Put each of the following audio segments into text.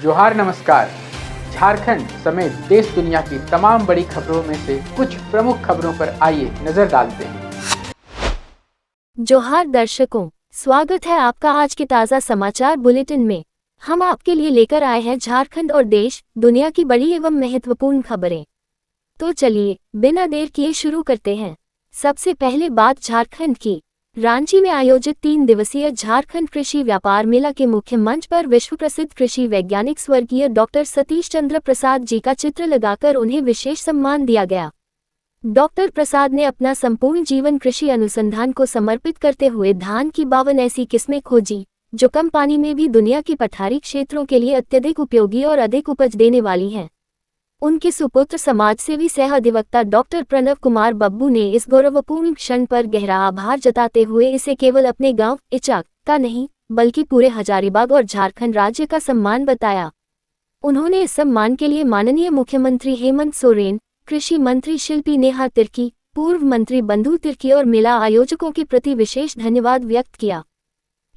जोहार नमस्कार। झारखंड समेत देश दुनिया की तमाम बड़ी खबरों में से कुछ प्रमुख खबरों पर आइए नजर डालते हैं। जोहार दर्शकों, स्वागत है आपका आज के ताज़ा समाचार बुलेटिन में। हम आपके लिए लेकर आए हैं झारखंड और देश दुनिया की बड़ी एवं महत्वपूर्ण खबरें। तो चलिए बिना देर किए शुरू करते हैं। सबसे पहले बात झारखंड की। रांची में आयोजित 3 दिवसीय झारखंड कृषि व्यापार मेला के मुख्य मंच पर विश्व प्रसिद्ध कृषि वैज्ञानिक स्वर्गीय डॉक्टर सतीश चंद्र प्रसाद जी का चित्र लगाकर उन्हें विशेष सम्मान दिया गया। डॉक्टर प्रसाद ने अपना संपूर्ण जीवन कृषि अनुसंधान को समर्पित करते हुए धान की 52 ऐसी किस्में खोजी जो कम पानी में भी दुनिया की पठारी क्षेत्रों के लिए अत्यधिक उपयोगी और अधिक उपज देने वाली हैं। उनके सुपुत्र समाजसेवी सह अधिवक्ता डॉक्टर प्रणव कुमार बब्बू ने इस गौरवपूर्ण क्षण पर गहरा आभार जताते हुए इसे केवल अपने गांव इचाक का नहीं बल्कि पूरे हजारीबाग और झारखंड राज्य का सम्मान बताया। उन्होंने इस सम्मान के लिए माननीय मुख्यमंत्री हेमंत सोरेन, कृषि मंत्री शिल्पी नेहा तिर्की, पूर्व मंत्री बंधु तिर्की और मेला आयोजकों के प्रति विशेष धन्यवाद व्यक्त किया।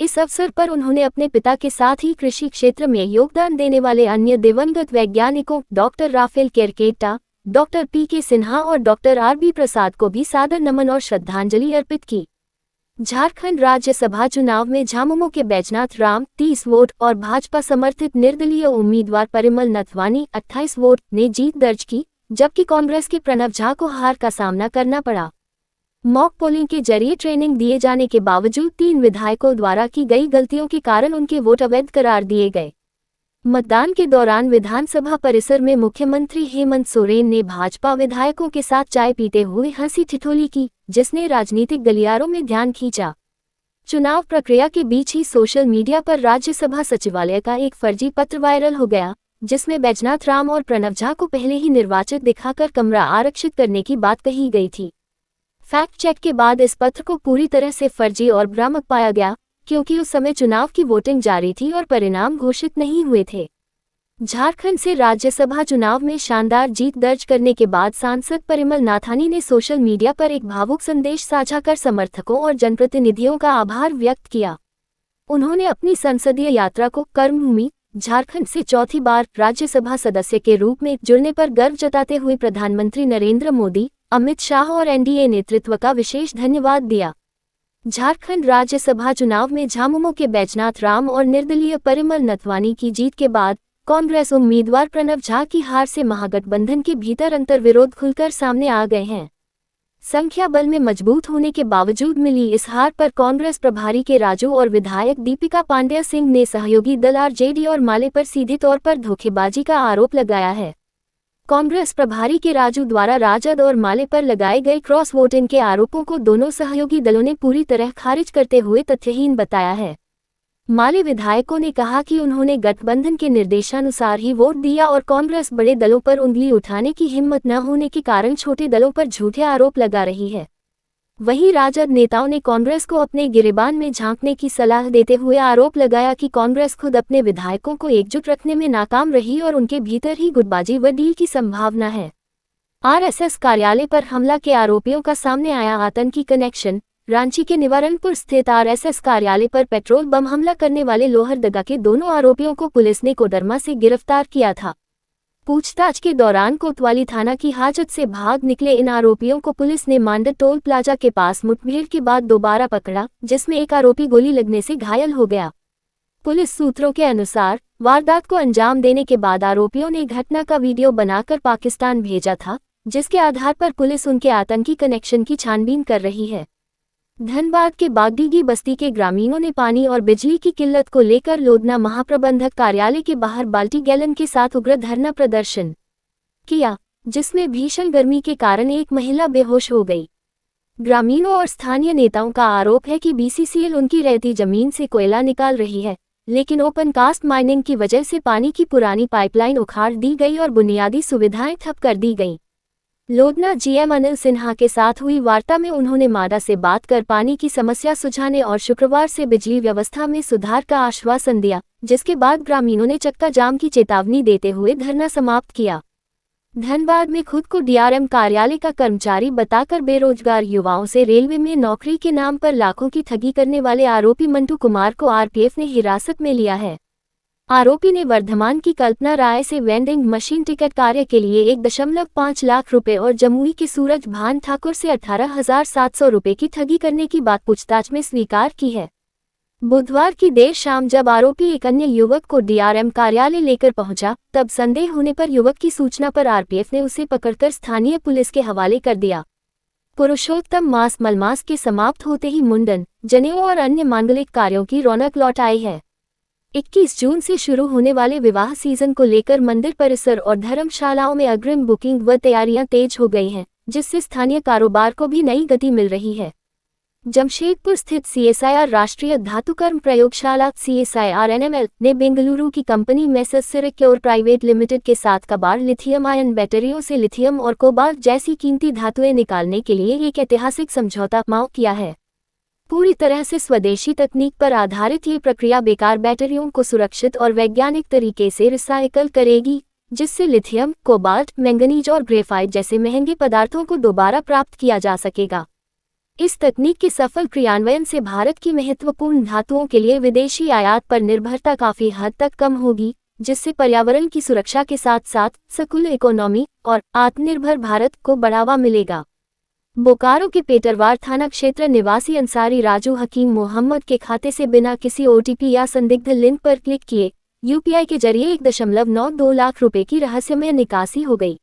इस अवसर पर उन्होंने अपने पिता के साथ ही कृषि क्षेत्र में योगदान देने वाले अन्य दिवंगत वैज्ञानिकों doctor Rafael Kerketta, doctor P K. Sinha और डॉक्टर आर.बी. प्रसाद को भी सादर नमन और श्रद्धांजलि अर्पित की। झारखंड राज्यसभा चुनाव में झामुमो के बैजनाथ राम 30 वोट और भाजपा समर्थित निर्दलीय उम्मीदवार परिमल नथवानी 28 वोट ने जीत दर्ज की, जबकि कांग्रेस के प्रणव झा को हार का सामना करना पड़ा। मॉक पोलिंग के जरिए ट्रेनिंग दिए जाने के बावजूद 3 विधायकों द्वारा की गई गलतियों के कारण उनके वोट अवैध करार दिए गए। मतदान के दौरान विधानसभा परिसर में मुख्यमंत्री हेमंत सोरेन ने भाजपा विधायकों के साथ चाय पीते हुए हंसी ठिठोली की, जिसने राजनीतिक गलियारों में ध्यान खींचा। चुनाव प्रक्रिया के बीच ही सोशल मीडिया पर राज्यसभा सचिवालय का एक फर्जी पत्र वायरल हो गया, जिसमें बैजनाथ राम और प्रणव झा को पहले ही निर्वाचित दिखाकर कमरा आरक्षित करने की बात कही गई थी। फैक्ट चेक के बाद इस पत्र को पूरी तरह से फर्जी और भ्रामक पाया गया, क्योंकि उस समय चुनाव की वोटिंग जारी थी और परिणाम घोषित नहीं हुए थे। झारखंड से राज्यसभा चुनाव में शानदार जीत दर्ज करने के बाद सांसद परिमल नाथानी ने सोशल मीडिया पर एक भावुक संदेश साझा कर समर्थकों और जनप्रतिनिधियों का आभार व्यक्त किया। उन्होंने अपनी संसदीय यात्रा को कर्मभूमि झारखंड से चौथी बार राज्यसभा सदस्य के रूप में जुड़ने पर गर्व जताते हुए प्रधानमंत्री नरेंद्र मोदी, अमित शाह और एनडीए नेतृत्व का विशेष धन्यवाद दिया। झारखंड राज्यसभा चुनाव में झामुमो के बैजनाथ राम और निर्दलीय परिमल नथवानी की जीत के बाद कांग्रेस उम्मीदवार प्रणव झा की हार से महागठबंधन के भीतर अंतर्विरोध खुलकर सामने आ गए हैं। संख्या बल में मजबूत होने के बावजूद मिली इस हार पर कांग्रेस प्रभारी के राजू और विधायक दीपिका पांडेय सिंह ने सहयोगी दल आरजेडी और माले पर सीधे तौर पर धोखेबाजी का आरोप लगाया है। कांग्रेस प्रभारी के राजू द्वारा राजद और माले पर लगाए गए क्रॉस वोटिंग के आरोपों को दोनों सहयोगी दलों ने पूरी तरह खारिज करते हुए तथ्यहीन बताया है। माले विधायकों ने कहा कि उन्होंने गठबंधन के निर्देशानुसार ही वोट दिया और कांग्रेस बड़े दलों पर उंगली उठाने की हिम्मत न होने के कारण छोटे दलों पर झूठे आरोप लगा रही है। वहीं राजद नेताओं ने कांग्रेस को अपने गिरेबान में झांकने की सलाह देते हुए आरोप लगाया कि कांग्रेस खुद अपने विधायकों को एकजुट रखने में नाकाम रही और उनके भीतर ही गुटबाजी व डील की संभावना है। आरएसएस कार्यालय पर हमला के आरोपियों का सामने आया आतंकी कनेक्शन। रांची के निवारणपुर स्थित आरएसएस कार्यालय पर पेट्रोल बम हमला करने वाले लोहरदगा के दोनों आरोपियों को पुलिस ने कोडरमा से गिरफ्तार किया था। पूछताछ के दौरान कोतवाली थाना की हाजत से भाग निकले इन आरोपियों को पुलिस ने मांडर टोल प्लाजा के पास मुठभेड़ के बाद दोबारा पकड़ा, जिसमें एक आरोपी गोली लगने से घायल हो गया। पुलिस सूत्रों के अनुसार वारदात को अंजाम देने के बाद आरोपियों ने घटना का वीडियो बनाकर पाकिस्तान भेजा था, जिसके आधार पर पुलिस उनके आतंकी कनेक्शन की छानबीन कर रही है। धनबाद के बागडीगी बस्ती के ग्रामीणों ने पानी और बिजली की किल्लत को लेकर लोधना महाप्रबंधक कार्यालय के बाहर बाल्टी गैलन के साथ उग्र धरना प्रदर्शन किया, जिसमें भीषण गर्मी के कारण एक महिला बेहोश हो गई। ग्रामीणों और स्थानीय नेताओं का आरोप है कि बीसीसीएल उनकी रहती जमीन से कोयला निकाल रही है, लेकिन ओपन कास्ट माइनिंग की वजह से पानी की पुरानी पाइपलाइन उखाड़ दी गई और बुनियादी सुविधाएं ठप कर दी गईं। लोधना जीएम अनिल सिन्हा के साथ हुई वार्ता में उन्होंने माडा से बात कर पानी की समस्या सुझाने और शुक्रवार से बिजली व्यवस्था में सुधार का आश्वासन दिया, जिसके बाद ग्रामीणों ने चक्का जाम की चेतावनी देते हुए धरना समाप्त किया। धनबाद में खुद को डीआरएम कार्यालय का कर्मचारी बताकर बेरोजगार युवाओं से रेलवे में नौकरी के नाम पर लाखों की ठगी करने वाले आरोपी मंटू कुमार को आरपीएफ ने हिरासत में लिया है। आरोपी ने वर्धमान की कल्पना राय से वेंडिंग मशीन टिकट कार्य के लिए 1.5 लाख रुपए और जमुई के सूरज भान ठाकुर से 18,700 रुपए की ठगी करने की बात पूछताछ में स्वीकार की है। बुधवार की देर शाम जब आरोपी एक अन्य युवक को डीआरएम कार्यालय लेकर पहुंचा, तब संदेह होने पर युवक की सूचना पर आरपीएफ ने उसे पकड़कर स्थानीय पुलिस के हवाले कर दिया। पुरुषोत्तम मास मलमास के समाप्त होते ही मुंडन, जनेऊ और अन्य मांगलिक कार्यों की रौनक लौट आई है। 21 जून से शुरू होने वाले विवाह सीजन को लेकर मंदिर परिसर और धर्मशालाओं में अग्रिम बुकिंग व तैयारियां तेज हो गई हैं, जिससे स्थानीय कारोबार को भी नई गति मिल रही है। जमशेदपुर स्थित सीएसआईआर राष्ट्रीय धातुकर्म प्रयोगशाला CSIR-NML ने बेंगलुरु की कंपनी मेसर्स सिरेक्योर प्राइवेट लिमिटेड के साथ कबाड़ लिथियम आयन बैटरियों से लिथियम और कोबाल्ट जैसी कीमती धातुएं निकालने के लिए एक ऐतिहासिक समझौता किया है। पूरी तरह से स्वदेशी तकनीक पर आधारित ये प्रक्रिया बेकार बैटरियों को सुरक्षित और वैज्ञानिक तरीके से रिसाइकल करेगी, जिससे लिथियम, कोबाल्ट, मैंगनीज और ग्रेफाइट जैसे महंगे पदार्थों को दोबारा प्राप्त किया जा सकेगा। इस तकनीक के सफल क्रियान्वयन से भारत की महत्वपूर्ण धातुओं के लिए विदेशी आयात पर निर्भरता काफी हद तक कम होगी, जिससे पर्यावरण की सुरक्षा के साथ साथ सर्कुलर इकोनॉमी और आत्मनिर्भर भारत को बढ़ावा मिलेगा। बोकारो के पेटरवार थाना क्षेत्र निवासी अंसारी राजू हकीम मोहम्मद के खाते से बिना किसी ओटीपी या संदिग्ध लिंक पर क्लिक किए यूपीआई के जरिए 1.92 लाख रुपए की रहस्यमय निकासी हो गई।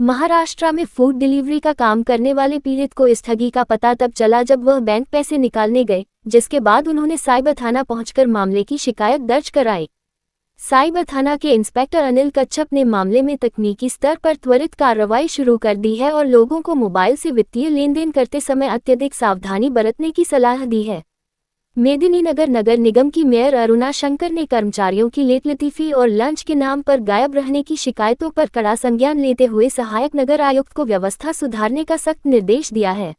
महाराष्ट्र में फूड डिलीवरी का काम करने वाले पीड़ित को इस ठगी का पता तब चला जब वह बैंक पैसे निकालने गए, जिसके बाद उन्होंने साइबर थाना पहुंचकर मामले की शिकायत दर्ज कराई। साइबर थाना के इंस्पेक्टर अनिल कच्छप ने मामले में तकनीकी स्तर पर त्वरित कार्रवाई शुरू कर दी है और लोगों को मोबाइल से वित्तीय लेनदेन करते समय अत्यधिक सावधानी बरतने की सलाह दी है। मेदिनीनगर नगर निगम की मेयर अरुणा शंकर ने कर्मचारियों की लेट लतीफी और लंच के नाम पर गायब रहने की शिकायतों पर कड़ा संज्ञान लेते हुए सहायक नगर आयुक्त को व्यवस्था सुधारने का सख्त निर्देश दिया है।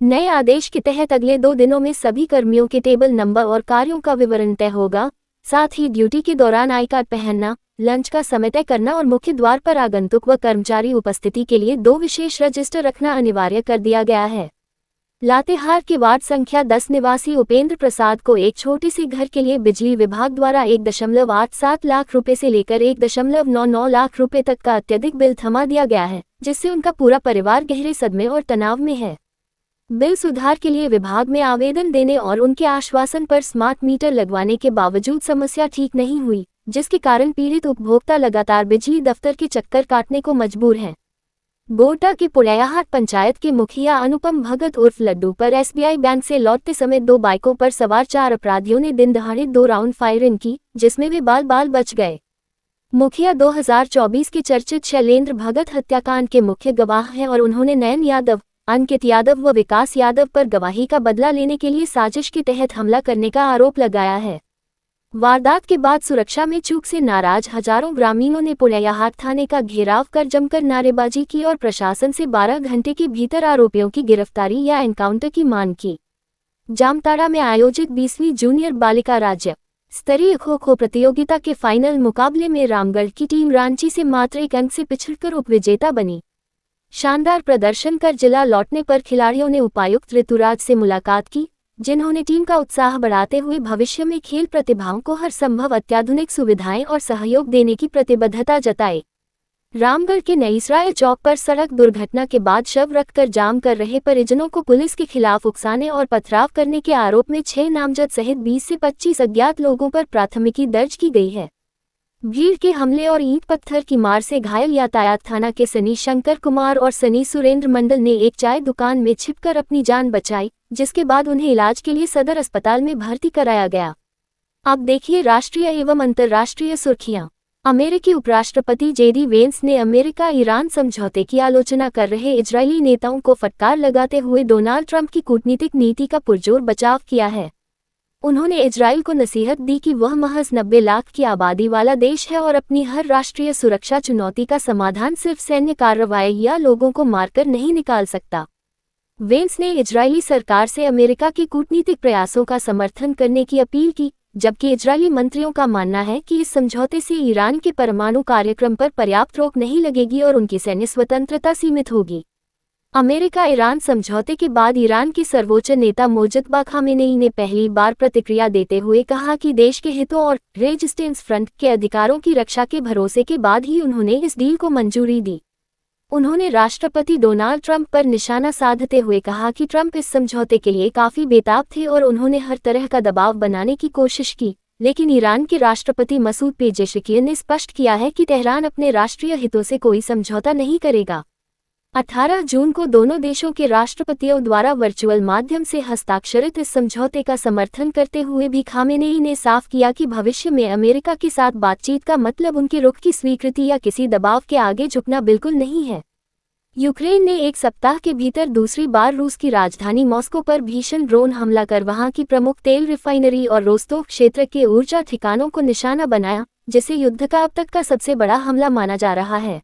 नए आदेश के तहत अगले 2 दिनों में सभी कर्मियों के टेबल नंबर और कार्यों का विवरण तय होगा। साथ ही ड्यूटी के दौरान आई कार्ड पहनना, लंच का समय तय करना और मुख्य द्वार पर आगंतुक व कर्मचारी उपस्थिति के लिए 2 विशेष रजिस्टर रखना अनिवार्य कर दिया गया है। लातेहार के वार्ड संख्या 10 निवासी उपेंद्र प्रसाद को एक छोटे से घर के लिए बिजली विभाग द्वारा 1.87 लाख रुपए से लेकर 1.99 लाख रुपए तक का अत्यधिक बिल थमा दिया गया है, जिससे उनका पूरा परिवार गहरे सदमे और तनाव में है। बिल सुधार के लिए विभाग में आवेदन देने और उनके आश्वासन पर स्मार्ट मीटर लगवाने के बावजूद समस्या ठीक नहीं हुई, जिसके कारण पीड़ित उपभोक्ता लगातार बिजली दफ्तर के चक्कर काटने को मजबूर हैं। गोटा के पुड़ैयाहाट पंचायत के मुखिया अनुपम भगत उर्फ लड्डू पर एसबीआई बैंक से लौटते समय 2 बाइकों पर सवार 4 अपराधियों ने दिन दहाड़े 2 राउंड फायरिंग की, जिसमें वे बाल बच गए। मुखिया 2024 के चर्चित शैलेंद्र भगत हत्याकांड के मुख्य गवाह हैं और उन्होंने नयन यादव, अंकित यादव व विकास यादव पर गवाही का बदला लेने के लिए साजिश के तहत हमला करने का आरोप लगाया है। वारदात के बाद सुरक्षा में चूक से नाराज हजारों ग्रामीणों ने पुड़ैयाहाट थाने का घेराव कर जमकर नारेबाजी की और प्रशासन से 12 घंटे के भीतर आरोपियों की गिरफ्तारी या एनकाउंटर की मांग की। जामताड़ा में आयोजित 20वीं जूनियर बालिका राज्य स्तरीय खो-खो प्रतियोगिता के फाइनल मुकाबले में रामगढ़ की टीम रांची से मात्र 1 अंक से पिछड़कर उपविजेता बनी। शानदार प्रदर्शन कर जिला लौटने पर खिलाड़ियों ने उपायुक्त ऋतुराज से मुलाकात की, जिन्होंने टीम का उत्साह बढ़ाते हुए भविष्य में खेल प्रतिभाओं को हर संभव अत्याधुनिक सुविधाएं और सहयोग देने की प्रतिबद्धता जताई। रामगढ़ के नईसराय चौक पर सड़क दुर्घटना के बाद शव रखकर जाम कर रहे परिजनों को पुलिस के खिलाफ उकसाने और पथराव करने के आरोप में 6 नामजद सहित 20 से 25 अज्ञात लोगों पर प्राथमिकी दर्ज की गई है। भीड़ के हमले और ईंट पत्थर की मार से घायल यातायात थाना के सनी शंकर कुमार और सनी सुरेंद्र मंडल ने एक चाय दुकान में छिपकर अपनी जान बचाई, जिसके बाद उन्हें इलाज के लिए सदर अस्पताल में भर्ती कराया गया। अब देखिए राष्ट्रीय एवं अंतर्राष्ट्रीय सुर्खियां। अमेरिकी उपराष्ट्रपति जेडी वेंस ने अमेरिका ईरान समझौते की आलोचना कर रहे इजरायली नेताओं को फटकार लगाते हुए डोनाल्ड ट्रंप की कूटनीतिक नीति का पुरजोर बचाव किया है। उन्होंने इजरायल को नसीहत दी कि वह महज 90 लाख की आबादी वाला देश है और अपनी हर राष्ट्रीय सुरक्षा चुनौती का समाधान सिर्फ सैन्य कार्रवाई या लोगों को मारकर नहीं निकाल सकता। वेंस ने इजरायली सरकार से अमेरिका के कूटनीतिक प्रयासों का समर्थन करने की अपील की, जबकि इजरायली मंत्रियों का मानना है कि इस समझौते से ईरान के परमाणु कार्यक्रम पर पर्याप्त रोक नहीं लगेगी और उनकी सैन्य स्वतंत्रता सीमित होगी। अमेरिका ईरान समझौते के बाद ईरान के सर्वोच्च नेता मोज्तबा खामेनेई ने पहली बार प्रतिक्रिया देते हुए कहा कि देश के हितों और रेजिस्टेंस फ्रंट के अधिकारों की रक्षा के भरोसे के बाद ही उन्होंने इस डील को मंजूरी दी। उन्होंने राष्ट्रपति डोनाल्ड ट्रंप पर निशाना साधते हुए कहा कि ट्रंप इस समझौते के लिए काफी बेताब थे और उन्होंने हर तरह का दबाव बनाने की कोशिश की, लेकिन ईरान के राष्ट्रपति मसूद पेजेशकियान ने स्पष्ट किया है कि तेहरान अपने राष्ट्रीय हितों से कोई समझौता नहीं करेगा। 18 जून को दोनों देशों के राष्ट्रपतियों द्वारा वर्चुअल माध्यम से हस्ताक्षरित इस समझौते का समर्थन करते हुए भी खामेनेई ने साफ किया कि भविष्य में अमेरिका के साथ बातचीत का मतलब उनके रुख की स्वीकृति या किसी दबाव के आगे झुकना बिल्कुल नहीं है। यूक्रेन ने एक सप्ताह के भीतर दूसरी बार रूस की राजधानी मॉस्को पर भीषण ड्रोन हमला कर वहां की प्रमुख तेल रिफाइनरी और रोस्तोव क्षेत्र के ऊर्जा ठिकानों को निशाना बनाया, जिसे युद्ध का अब तक का सबसे बड़ा हमला माना जा रहा है।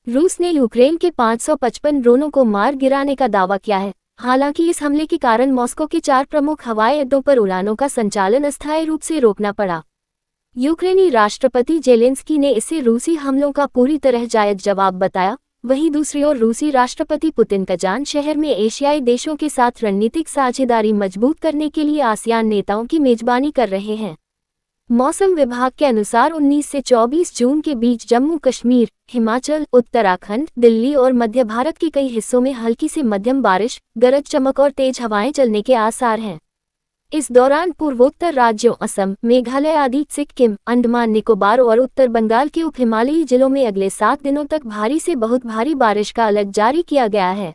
रूस ने यूक्रेन के 555 ड्रोनों को मार गिराने का दावा किया है। हालांकि इस हमले के कारण मॉस्को के 4 प्रमुख हवाई अड्डों पर उड़ानों का संचालन अस्थायी रूप से रोकना पड़ा। यूक्रेनी राष्ट्रपति जेलेंस्की ने इसे रूसी हमलों का पूरी तरह जायज जवाब बताया। वहीं दूसरी ओर रूसी राष्ट्रपति पुतिन कजान शहर में एशियाई देशों के साथ रणनीतिक साझेदारी मजबूत करने के लिए आसियान नेताओं की मेजबानी कर रहे हैं। मौसम विभाग के अनुसार 19 से 24 जून के बीच जम्मू कश्मीर, हिमाचल, उत्तराखंड, दिल्ली और मध्य भारत के कई हिस्सों में हल्की से मध्यम बारिश, गरज चमक और तेज हवाएं चलने के आसार हैं। इस दौरान पूर्वोत्तर राज्यों असम, मेघालय आदि, सिक्किम, अंडमान निकोबार और उत्तर बंगाल के उप हिमालयी जिलों में अगले 7 दिनों तक भारी से बहुत भारी बारिश का अलर्ट जारी किया गया है।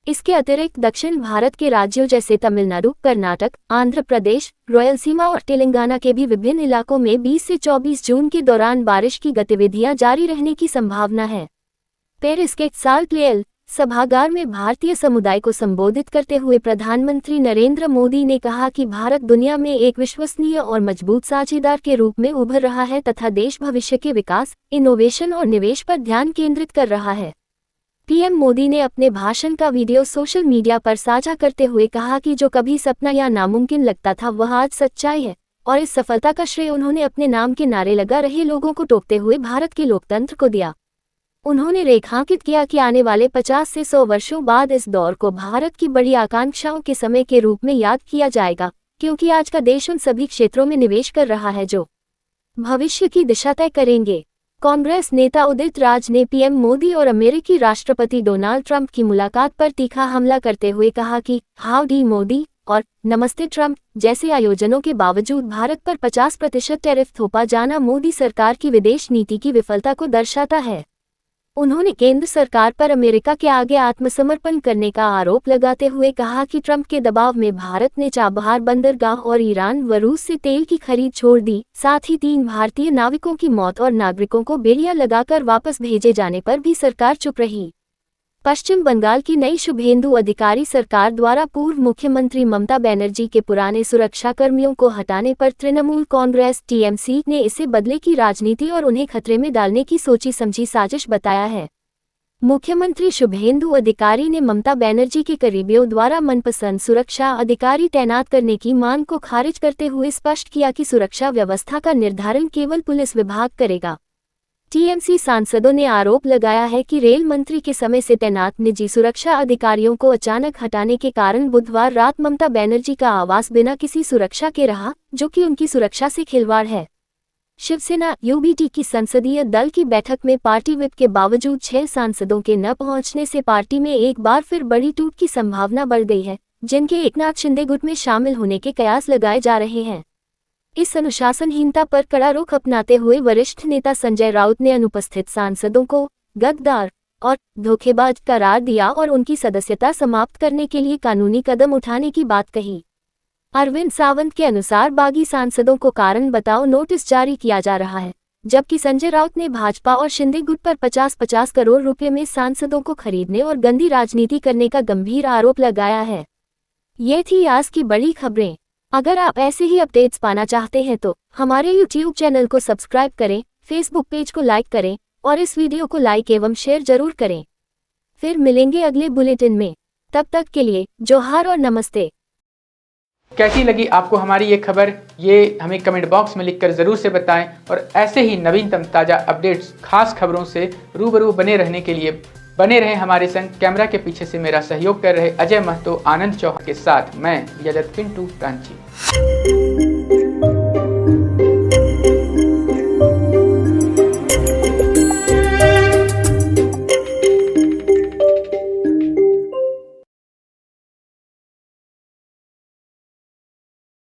इसके अतिरिक्त दक्षिण भारत के राज्यों जैसे तमिलनाडु, कर्नाटक, आंध्र प्रदेश, रायलसीमा और तेलंगाना के भी विभिन्न इलाकों में 20 से 24 जून के दौरान बारिश की गतिविधियां जारी रहने की संभावना है। पेरिस के साल्टलेल सभागार में भारतीय समुदाय को संबोधित करते हुए प्रधानमंत्री नरेंद्र मोदी ने कहा कि भारत दुनिया में एक विश्वसनीय और मजबूत साझेदार के रूप में उभर रहा है तथा देश भविष्य के विकास, इनोवेशन और निवेश पर ध्यान केंद्रित कर रहा है। पीएम मोदी ने अपने भाषण का वीडियो सोशल मीडिया पर साझा करते हुए कहा कि जो कभी सपना या नामुमकिन लगता था वह आज सच्चाई है और इस सफलता का श्रेय उन्होंने अपने नाम के नारे लगा रहे लोगों को टोकते हुए भारत के लोकतंत्र को दिया। उन्होंने रेखांकित किया कि आने वाले 50 से 100 वर्षों बाद इस दौर को भारत की बड़ी आकांक्षाओं के समय के रूप में याद किया जाएगा, क्योंकि आज का देश उन सभी क्षेत्रों में निवेश कर रहा है जो भविष्य की दिशा तय करेंगे। कांग्रेस नेता उदित राज ने पीएम मोदी और अमेरिकी राष्ट्रपति डोनाल्ड ट्रंप की मुलाकात पर तीखा हमला करते हुए कहा कि हाउडी मोदी और नमस्ते ट्रंप जैसे आयोजनों के बावजूद भारत पर 50% टैरिफ थोपा जाना मोदी सरकार की विदेश नीति की विफलता को दर्शाता है। उन्होंने केंद्र सरकार पर अमेरिका के आगे आत्मसमर्पण करने का आरोप लगाते हुए कहा कि ट्रंप के दबाव में भारत ने चाबहार बंदरगाह और ईरान व रूस से तेल की खरीद छोड़ दी। साथ ही 3 भारतीय नाविकों की मौत और नागरिकों को बेड़ियां लगाकर वापस भेजे जाने पर भी सरकार चुप रही। पश्चिम बंगाल की नई शुभेंदु अधिकारी सरकार द्वारा पूर्व मुख्यमंत्री ममता बनर्जी के पुराने सुरक्षाकर्मियों को हटाने पर तृणमूल कांग्रेस टीएमसी ने इसे बदले की राजनीति और उन्हें खतरे में डालने की सोची समझी साजिश बताया है। मुख्यमंत्री शुभेंदु अधिकारी ने ममता बनर्जी के करीबियों द्वारा मनपसंद सुरक्षा अधिकारी तैनात करने की मांग को खारिज करते हुए स्पष्ट किया कि सुरक्षा व्यवस्था का निर्धारण केवल पुलिस विभाग करेगा। टीएमसी सांसदों ने आरोप लगाया है कि रेल मंत्री के समय से तैनात निजी सुरक्षा अधिकारियों को अचानक हटाने के कारण बुधवार रात ममता बनर्जी का आवास बिना किसी सुरक्षा के रहा, जो कि उनकी सुरक्षा से खिलवाड़ है। शिवसेना यूबीटी की संसदीय दल की बैठक में पार्टी व्हिप के बावजूद 6 सांसदों के न पहुंचने से पार्टी में एक बार फिर बड़ी टूट की संभावना बढ़ गई है, जिनके एकनाथ शिंदे गुट में शामिल होने के कयास लगाए जा रहे हैं। इस अनुशासनहीनता पर कड़ा रुख अपनाते हुए वरिष्ठ नेता संजय राउत ने अनुपस्थित सांसदों को गद्दार और धोखेबाज करार दिया और उनकी सदस्यता समाप्त करने के लिए कानूनी कदम उठाने की बात कही। अरविंद सावंत के अनुसार बागी सांसदों को कारण बताओ नोटिस जारी किया जा रहा है, जबकि संजय राउत ने भाजपा और शिंदे गुट पर 50-50 करोड़ रुपए में सांसदों को खरीदने और गंदी राजनीति करने का गंभीर आरोप लगाया है। ये थी आज की बड़ी खबरें। अगर आप ऐसे ही अपडेट्स पाना चाहते हैं तो हमारे YouTube चैनल को सब्सक्राइब करें, Facebook पेज को लाइक करें और इस वीडियो को लाइक एवं शेयर जरूर करें। फिर मिलेंगे अगले बुलेटिन में, तब तक के लिए जोहार और नमस्ते। कैसी लगी आपको हमारी ये खबर, ये हमें कमेंट बॉक्स में लिखकर ज़रूर से बताएं और ऐसे ही नवीनतम ताज़ा अपडेट्स, खास खबरों से रूबरू बने रहने के लिए बने रहे हमारे संग। कैमरा के पीछे से मेरा सहयोग कर रहे अजय महतो, आनंद चौहान के साथ मैं यजत पिंटू रांची।